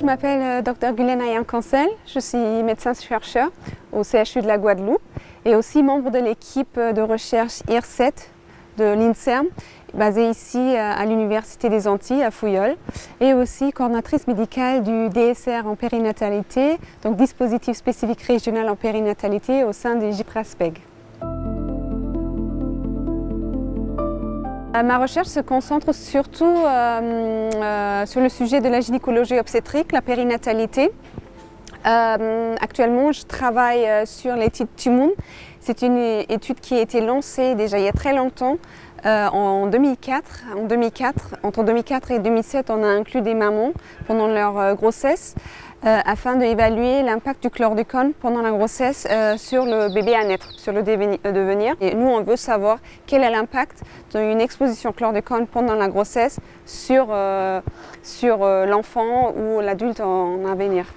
je m'appelle Dr Guylaine Ayam-Cancel, je suis médecin-chercheur au CHU de la Guadeloupe et aussi membre de l'équipe de recherche IR7 de l'INSERM, basée ici à l'Université des Antilles à Fouillol, et aussi coordonnatrice médicale du DSR en périnatalité, donc dispositif spécifique régional en périnatalité au sein des JPRASPEG. Ma recherche se concentre surtout sur le sujet de la gynécologie obstétrique, la périnatalité. Actuellement, je travaille sur l'étude TUMUN. C'est une étude qui a été lancée déjà il y a très longtemps, en 2004. Entre 2004 et 2007, on a inclus des mamans pendant leur grossesse afin d'évaluer l'impact du chlordécone pendant la grossesse sur le bébé à naître, sur le devenir. Et nous, on veut savoir quel est l'impact d'une exposition au chlordécone pendant la grossesse sur l'enfant ou l'adulte en avenir.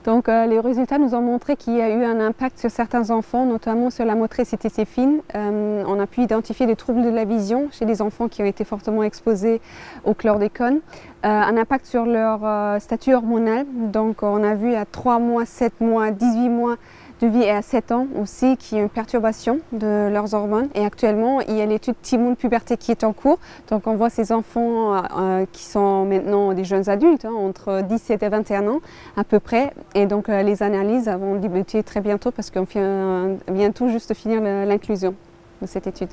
Donc les résultats nous ont montré qu'il y a eu un impact sur certains enfants, notamment sur la motricité fine. On a pu identifier des troubles de la vision chez les enfants qui ont été fortement exposés au chlordécone. Un impact sur leur statut hormonal, donc on a vu à 3 mois, 7 mois, 18 mois de vie et à 7 ans aussi qu'il y a une perturbation de leurs hormones. Et actuellement, il y a l'étude TIMUN puberté qui est en cours. Donc on voit ces enfants qui sont maintenant des jeunes adultes, entre 17 et 21 ans à peu près. Et donc les analyses vont débuter très bientôt parce qu'on vient tout juste finir l'inclusion de cette étude.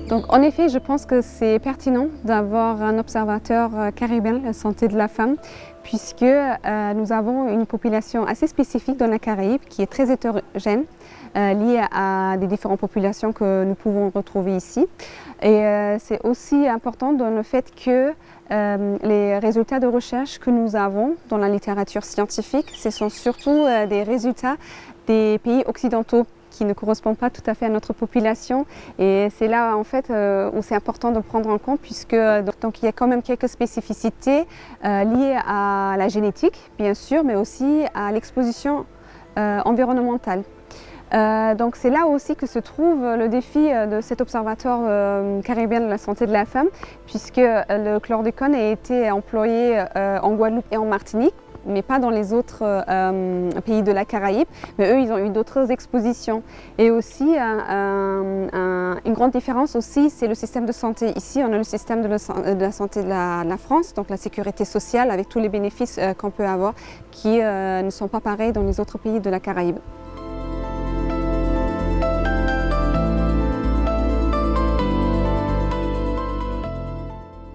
Donc, en effet, je pense que c'est pertinent d'avoir un observateur caribéen, la santé de la femme, puisque nous avons une population assez spécifique dans la Caraïbe qui est très hétérogène, liée à des différentes populations que nous pouvons retrouver ici. Et c'est aussi important dans le fait que les résultats de recherche que nous avons dans la littérature scientifique, ce sont surtout des résultats des pays occidentaux qui ne correspond pas tout à fait à notre population, et c'est là en fait où c'est important de prendre en compte, puisque donc il y a quand même quelques spécificités liées à la génétique bien sûr, mais aussi à l'exposition environnementale. Donc c'est là aussi que se trouve le défi de cet observatoire caribéen de la santé de la femme, puisque le chlordécone a été employé en Guadeloupe et en Martinique, mais pas dans les autres pays de la Caraïbe, mais eux ils ont eu d'autres expositions. Et aussi une grande différence aussi, c'est le système de santé. Ici on a le système de la santé de la France, donc la sécurité sociale avec tous les bénéfices qu'on peut avoir, qui ne sont pas pareils dans les autres pays de la Caraïbe.